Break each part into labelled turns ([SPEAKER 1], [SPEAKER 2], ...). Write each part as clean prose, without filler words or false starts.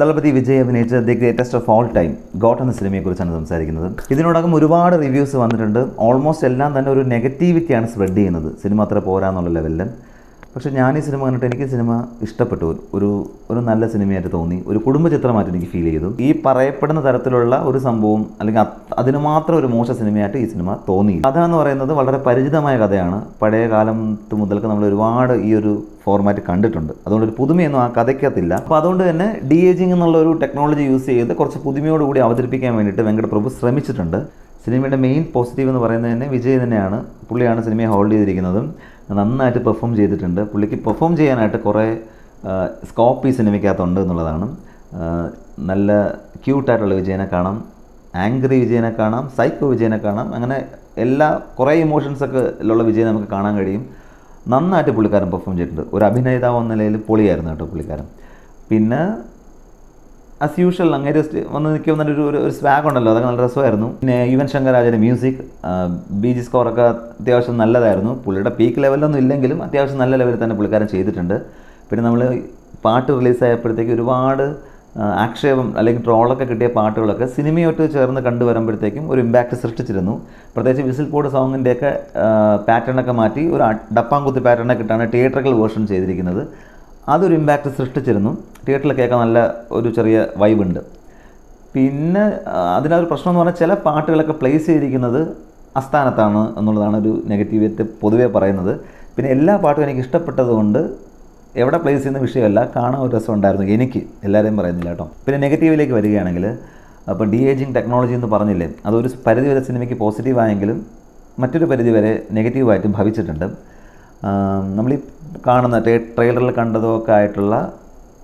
[SPEAKER 1] ദളപതി വിജയ് അഭിനയിച്ച the greatest of all time got എന്ന സിനിമയെക്കുറിച്ചാണ് സംസാരിക്കുന്നത്. ഇതിനോടകം ഒരുപാട് റിവ്യൂസ് വന്നിട്ടുണ്ട്. ഓൾമോസ്റ്റ് എല്ലാം തന്നെ ഒരു നെഗറ്റിവിറ്റിയാണ് സ്പ്രെഡ് ചെയ്യുന്നത്, സിനിമ അത്ര പോരാന്നുള്ള ലെവലിൽ. പക്ഷേ ഞാൻ ഈ സിനിമ കണ്ടിട്ട് എനിക്ക് സിനിമ ഇഷ്ടപ്പെട്ടു. ഒരു നല്ല സിനിമയായിട്ട് തോന്നി, ഒരു കുടുംബ ചിത്രമായിട്ട് എനിക്ക് ഫീൽ ചെയ്തു. ഈ പറയപ്പെടുന്ന തരത്തിലുള്ള ഒരു സംഭവം അല്ലെങ്കിൽ അതിന് മാത്രം ഒരു മോശ സിനിമയായിട്ട് ഈ സിനിമ തോന്നി. കഥ എന്ന് പറയുന്നത് വളരെ പരിചിതമായ കഥയാണ്. പഴയ കാലത്ത് മുതൽക്ക് നമ്മൾ ഒരുപാട് ഈ ഒരു ഫോർമാറ്റ് കണ്ടിട്ടുണ്ട്. അതുകൊണ്ട് ഒരു പുതുമയൊന്നും ആ കഥയ്ക്കകത്തില്ല. അപ്പോൾ അതുകൊണ്ട് തന്നെ ഡി ഏജിങ് എന്നുള്ള ഒരു ടെക്നോളജി യൂസ് ചെയ്ത് കുറച്ച് പുതുമയോടുകൂടി അവതരിപ്പിക്കാൻ വേണ്ടിയിട്ട് വെങ്കട് പ്രഭു ശ്രമിച്ചിട്ടുണ്ട്. സിനിമയുടെ മെയിൻ പോസിറ്റീവ് എന്ന് പറയുന്നത് തന്നെ വിജയ് തന്നെയാണ്. പുള്ളിയാണ് സിനിമയെ ഹോൾഡ് ചെയ്തിരിക്കുന്നതും നന്നായിട്ട് പെർഫോം ചെയ്തിട്ടുണ്ട്. പുള്ളിക്ക് പെർഫോം ചെയ്യാനായിട്ട് കുറേ സ്കോപ്പ് ഈ സിനിമയ്ക്കകത്തുണ്ട് എന്നുള്ളതാണ്. നല്ല ക്യൂട്ടായിട്ടുള്ള വിജയനെ കാണാം, ആംഗ്രി വിജയനെ കാണാം, സൈക്കോ വിജയനെ കാണാം. അങ്ങനെ കുറേ ഇമോഷൻസൊക്കെ ഉള്ള വിജയനെ നമുക്ക് കാണാൻ കഴിയും. നന്നായിട്ട് പുള്ളിക്കാരൻ പെർഫോം ചെയ്തിട്ടുണ്ട്. ഒരു അഭിനേതാവ് എന്ന നിലയിൽ പൊളിയായിരുന്നു കേട്ടോ പുള്ളിക്കാരൻ. പിന്നെ ആസ് യൂഷ്വൽ അങ്ങനെ വന്ന് നിൽക്കുന്ന ഒരു സ്വാഗ് ഉണ്ടല്ലോ, അതൊക്കെ നല്ല രസമായിരുന്നു. പിന്നെ യുവൻ ശങ്കർ രാജയുടെ മ്യൂസിക്, ബി.ജി സ്കോറൊക്കെ അത്യാവശ്യം നല്ലതായിരുന്നു. പുള്ളിയുടെ പീക്ക് ലെവലൊന്നും ഇല്ലെങ്കിലും അത്യാവശ്യം നല്ല ലെവലിൽ തന്നെ പുള്ളിക്കാരൻ ചെയ്തിട്ടുണ്ട്. പിന്നെ നമ്മൾ പാട്ട് റിലീസായപ്പോഴത്തേക്ക് ഒരുപാട് ആക്ഷേപം അല്ലെങ്കിൽ ട്രോളൊക്കെ കിട്ടിയ പാട്ടുകളൊക്കെ സിനിമയോട്ട് ചേർന്ന് കണ്ടുവരുമ്പോഴത്തേക്കും ഒരു ഇമ്പാക്റ്റ് സൃഷ്ടിച്ചിരുന്നു. പ്രത്യേകിച്ച് വിസിൽ പോഡ് സോങ്ങിൻ്റെയൊക്കെ പാറ്റേണൊക്കെ മാറ്റി ഒരു ഡപ്പാങ്കുത്ത് പാറ്റേണൊക്കെ ഇട്ടാണ് തിയേറ്ററിക്കൽ വേർഷൻ ചെയ്തിരിക്കുന്നത്. അതൊരു ഇമ്പാക്റ്റ് സൃഷ്ടിച്ചിരുന്നു. തിയേറ്ററിൽ കേൾക്കാൻ നല്ല ഒരു ചെറിയ വൈബുണ്ട്. പിന്നെ അതിനൊരു പ്രശ്നം എന്ന് പറഞ്ഞാൽ ചില പാട്ടുകളൊക്കെ പ്ലേസ് ചെയ്തിരിക്കുന്നത് അസ്ഥാനത്താണ് എന്നുള്ളതാണ് ഒരു നെഗറ്റീവായിട്ട് പൊതുവേ പറയുന്നത്. പിന്നെ എല്ലാ പാട്ടും എനിക്ക് ഇഷ്ടപ്പെട്ടതുകൊണ്ട് എവിടെ പ്ലേസ് ചെയ്യുന്ന വിഷയമല്ല, കാണാൻ ഒരു രസം ഉണ്ടായിരുന്നു എനിക്ക്. എല്ലാവരെയും പറയുന്നില്ല കേട്ടോ. പിന്നെ നെഗറ്റീവിലേക്ക് വരികയാണെങ്കിൽ, അപ്പോൾ ഡി ഏജിങ് ടെക്നോളജി എന്ന് പറഞ്ഞില്ലേ, അതൊരു പരിധി വരെ സിനിമയ്ക്ക് പോസിറ്റീവായെങ്കിലും മറ്റൊരു പരിധി വരെ നെഗറ്റീവായിട്ടും ഭവിച്ചിട്ടുണ്ട്. നമ്മളീ കാണുന്ന ട്രെയിലറിൽ കണ്ടതൊക്കെ ആയിട്ടുള്ള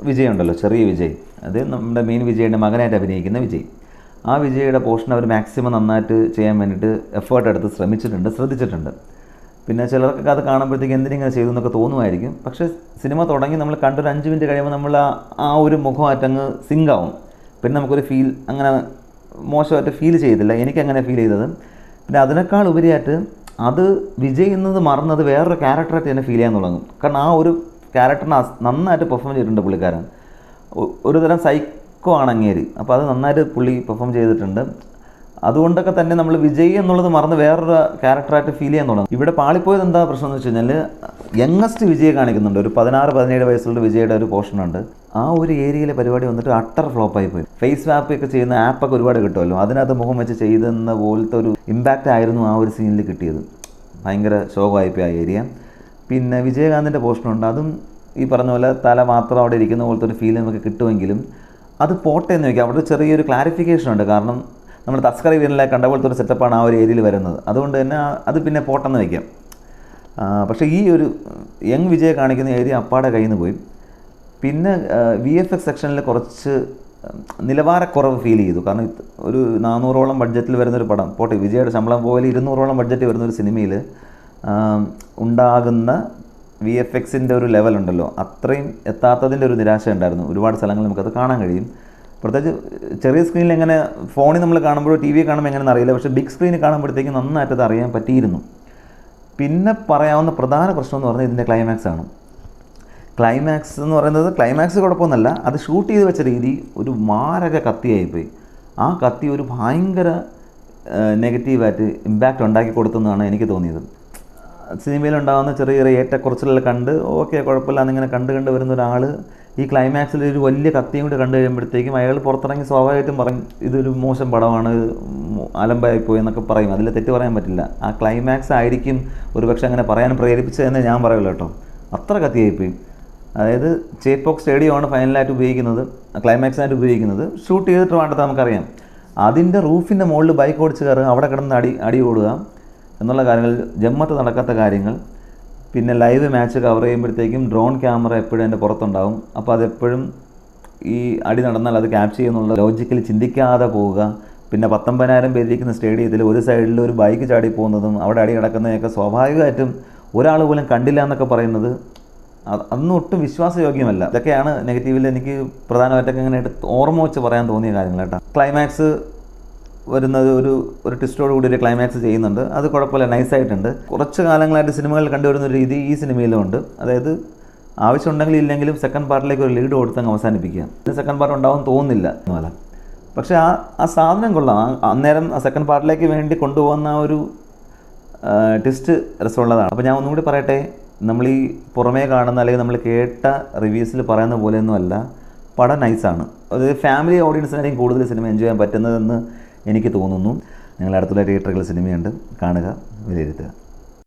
[SPEAKER 1] വിജയ് ഉണ്ടല്ലോ, ചെറിയ വിജയ്, അത് നമ്മുടെ മെയിൻ വിജയുടെ മകനായിട്ട് അഭിനയിക്കുന്ന വിജയ്. ആ വിജയുടെ പോർഷൻ അവർ മാക്സിമം നന്നായിട്ട് ചെയ്യാൻ വേണ്ടിയിട്ട് എഫേർട്ട് എടുത്ത് ശ്രദ്ധിച്ചിട്ടുണ്ട്. പിന്നെ ചിലർക്കൊക്കെ അത് കാണുമ്പോഴത്തേക്ക് എന്തിനിങ്ങനെ ചെയ്തു എന്നൊക്കെ തോന്നുമായിരിക്കും. പക്ഷേ സിനിമ തുടങ്ങി നമ്മൾ കണ്ടൊരു 5 മിനിറ്റ് കഴിയുമ്പോൾ നമ്മൾ ആ ഒരു മുഖമായിട്ടങ്ങ് സിങ്കാവും. പിന്നെ നമുക്കൊരു അങ്ങനെ മോശമായിട്ട് ഫീൽ ചെയ്തില്ല. എനിക്കങ്ങനെ ഫീൽ ചെയ്തത്. പിന്നെ അതിനേക്കാൾ ഉപരിയായിട്ട് അത് വിജയ് എന്നത് മറന്നത് വേറൊരു ക്യാരക്ടറായിട്ട് തന്നെ ഫീൽ ചെയ്യാൻ തുടങ്ങും. കാരണം ആ ഒരു ക്യാരക്ടറിനെ നന്നായിട്ട് പെർഫോം ചെയ്തിട്ടുണ്ട് പുള്ളിക്കാരൻ. ഒരു തരം സൈക്കോ ആണ് അങ്ങേര്. അപ്പോൾ അത് നന്നായിട്ട് പുള്ളി പെർഫോം ചെയ്തിട്ടുണ്ട്. അതുകൊണ്ടൊക്കെ തന്നെ നമ്മൾ വിജയ് എന്നുള്ളത് മറന്ന് വേറൊരു ക്യാരക്ടറായിട്ട് ഫീൽ ചെയ്യാൻ തുടങ്ങും. ഇവിടെ പാളിപ്പോയത് എന്താ പ്രശ്നം എന്ന് വെച്ച് കഴിഞ്ഞാൽ, യങ്ങസ്റ്റ് വിജയെ കാണിക്കുന്നുണ്ട്. ഒരു 16-17 വയസ്സുള്ള വിജയുടെ ഒരു പോർഷനുണ്ട്. ആ ഒരു ഏരിയയിലെ പരിപാടി വന്നിട്ട് അട്ടർ ഫ്ലോപ്പായി പോയി. ഫേസ് വാപ്പൊക്കെ ചെയ്യുന്ന ആപ്പൊക്കെ ഒരുപാട് കിട്ടുമല്ലോ, അതിനകത്ത് മുഖം വെച്ച് ചെയ്തെന്ന പോലത്തെ ഒരു ഇമ്പാക്റ്റ് ആയിരുന്നു ആ ഒരു സീനിൽ കിട്ടിയത്. ഭയങ്കര ശോകമായിപ്പോയി ആ ഏരിയ. പിന്നെ വിജയകാന്തിൻ്റെ പോർഷനുണ്ട്. അതും ഈ പറഞ്ഞ പോലെ തല മാത്രം അവിടെ ഇരിക്കുന്ന പോലത്തെ ഒരു ഫീൽ നമുക്ക് കിട്ടുമെങ്കിലും അത് പോട്ടെ എന്ന് വയ്ക്കാം. അവിടെ ചെറിയൊരു ക്ലാരിഫിക്കേഷൻ ഉണ്ട്. കാരണം നമ്മൾ തസ്കർ വീരനിലെ കണ്ട പോലത്തെ ഒരു സെറ്റപ്പാണ് ആ ഒരു ഏരിയയിൽ വരുന്നത്. അതുകൊണ്ട് തന്നെ അത് പിന്നെ പോട്ടെന്ന് വയ്ക്കാം. പക്ഷേ ഈ ഒരു യങ് വിജയെ കാണിക്കുന്ന ഏരിയ അപ്പാടെ കയ്യിൽ നിന്ന് പോയി. പിന്നെ VFX സെക്ഷനിൽ കുറച്ച് നിലവാരക്കുറവ് ഫീൽ ചെയ്തു. കാരണം ഒരു 400ഓളം ബഡ്ജറ്റിൽ വരുന്നൊരു പടം, പോട്ടെ വിജയുടെ ശമ്പളം പോലെ 200ഓളം ബഡ്ജറ്റ് വരുന്നൊരു സിനിമയിൽ ഉണ്ടാകുന്ന VFXൻ്റെ ഒരു ലെവലുണ്ടല്ലോ, അത്രയും എത്താത്തതിൻ്റെ ഒരു നിരാശ ഉണ്ടായിരുന്നു. ഒരുപാട് സ്ഥലങ്ങളിൽ നമുക്കത് കാണാൻ കഴിയും. പ്രത്യേകിച്ച് ചെറിയ സ്ക്രീനിൽ എങ്ങനെ ഫോണിൽ നമ്മൾ കാണുമ്പോഴോ TV കാണുമ്പോൾ എങ്ങനെയെന്ന് അറിയില്ല. പക്ഷേ ബിഗ് സ്ക്രീനിൽ കാണുമ്പോഴത്തേക്കും നന്നായിട്ട് അത് അറിയാൻ പറ്റിയിരുന്നു. പിന്നെ പറയാവുന്ന പ്രധാന പ്രശ്നം എന്ന് പറഞ്ഞാൽ ഇതിൻ്റെ ക്ലൈമാക്സ് ആണ്. ക്ലൈമാക്സ് എന്ന് പറയുന്നത് ക്ലൈമാക്സ് കുഴപ്പമൊന്നുമല്ല, അത് ഷൂട്ട് ചെയ്ത് വെച്ച രീതി ഒരു മാരക കത്തിയായിപ്പോയി. ആ കത്തി ഒരു ഭയങ്കര നെഗറ്റീവായിട്ട് ഇമ്പാക്റ്റ് ഉണ്ടാക്കി കൊടുത്തെന്നാണ് എനിക്ക് തോന്നിയത്. സിനിമയിലുണ്ടാകുന്ന ചെറിയ ചെറിയ ഏറ്റക്കുറച്ചിലെല്ലാം കണ്ട് ഓക്കെ കുഴപ്പമില്ല എന്നിങ്ങനെ കണ്ട് വരുന്ന ഒരാൾ ഈ ക്ലൈമാക്സിൽ ഒരു വലിയ കത്തിയും കൂടി കണ്ടു കഴിയുമ്പോഴത്തേക്കും അയാൾ പുറത്തിറങ്ങി സ്വാഭാവികമായിട്ടും പറയും ഇതൊരു മോശം പടമാണ്, അലമ്പായിപ്പോയി എന്നൊക്കെ പറയും. അതിൽ തെറ്റ് പറയാൻ പറ്റില്ല. ആ ക്ലൈമാക്സ് ആയിരിക്കും ഒരുപക്ഷെ അങ്ങനെ പറയാൻ പ്രേരിപ്പിച്ചതെന്ന് ഞാൻ പറയുള്ളൂ കേട്ടോ. അത്ര കത്തിയായിപ്പോയി. അതായത് ചേപ്പോക്ക് സ്റ്റേഡിയമാണ് ഫൈനലായിട്ട് ഉപയോഗിക്കുന്നത്, ക്ലൈമാക്സിനായിട്ട് ഉപയോഗിക്കുന്നത്. ഷൂട്ട് ചെയ്തിട്ട് വേണ്ടത് നമുക്കറിയാം. അതിൻ്റെ റൂഫിൻ്റെ മുകളിൽ ബൈക്ക് ഓടിച്ച് കയറുക, അവിടെ കിടന്ന് അടി ഓടുക എന്നുള്ള കാര്യങ്ങൾ, ജമ്മത്ത് നടക്കാത്ത കാര്യങ്ങൾ. പിന്നെ ലൈവ് മാച്ച് കവർ ചെയ്യുമ്പോഴത്തേക്കും ഡ്രോൺ ക്യാമറ എപ്പോഴും എൻ്റെ പുറത്തുണ്ടാവും. അപ്പോൾ അതെപ്പോഴും ഈ അടി നടന്നാൽ അത് ക്യാപ്ചർ ചെയ്യുന്നുള്ള ലോജിക്കലി ചിന്തിക്കാതെ പോവുക. പിന്നെ 19,000 പേരിരിക്കുന്ന സ്റ്റേഡിയത്തിൽ ഒരു സൈഡിൽ ഒരു ബൈക്ക് ചാടി പോകുന്നതും അവിടെ അടി കിടക്കുന്നതൊക്കെ സ്വാഭാവികമായിട്ടും ഒരാൾ പോലും കണ്ടില്ല എന്നൊക്കെ പറയുന്നത് അതൊന്നും ഒട്ടും വിശ്വാസയോഗ്യമല്ല. ഇതൊക്കെയാണ് നെഗറ്റീവിൽ എനിക്ക് പ്രധാനമായിട്ടൊക്കെ ഇങ്ങനെ ഓർമ്മ വെച്ച് പറയാൻ തോന്നിയ കാര്യങ്ങൾ കേട്ടോ. ക്ലൈമാക്സ് വരുന്നത് ഒരു ട്വിസ്റ്റോട് കൂടി ഒരു ക്ലൈമാക്സ് ചെയ്യുന്നുണ്ട്. അത് കുഴപ്പമില്ല, നൈസായിട്ടുണ്ട്. കുറച്ച് കാലങ്ങളായിട്ട് സിനിമകളിൽ കണ്ടുവരുന്ന ഒരു രീതി ഈ സിനിമയിലും ഉണ്ട്. അതായത് ആവശ്യമുണ്ടെങ്കിലും ഇല്ലെങ്കിലും സെക്കൻഡ് പാർട്ടിലേക്ക് ഒരു ലീഡ് കൊടുത്തങ്ങ് അവസാനിപ്പിക്കുക. ഇത് സെക്കൻഡ് പാർട്ട് ഉണ്ടാവും തോന്നുന്നില്ല എന്നല്ല, പക്ഷേ ആ സാധനം കൊള്ളാം. അന്നേരം ആ സെക്കൻഡ് പാർട്ടിലേക്ക് വേണ്ടി കൊണ്ടുപോകുന്ന ആ ഒരു ട്വിസ്റ്റ് രസമുള്ളതാണ്. അപ്പോൾ ഞാൻ ഒന്നും കൂടി പറയട്ടെ, നമ്മൾ ഈ പുറമേ കാണുന്ന അല്ലെങ്കിൽ നമ്മൾ കേട്ട റിവ്യൂസിൽ പറയുന്ന പോലെയൊന്നും അല്ല, പടം നൈസാണ്. അത് ഫാമിലി ഓഡിയൻസിനായിരിക്കും കൂടുതൽ സിനിമ എൻജോയ് ചെയ്യാൻ പറ്റുന്നതെന്ന് എനിക്ക് തോന്നുന്നു. നിങ്ങൾ അടുത്തുള്ള തിയേറ്ററുകളിൽ സിനിമയുണ്ട്, കാണുക, വിലയിരുത്തുക.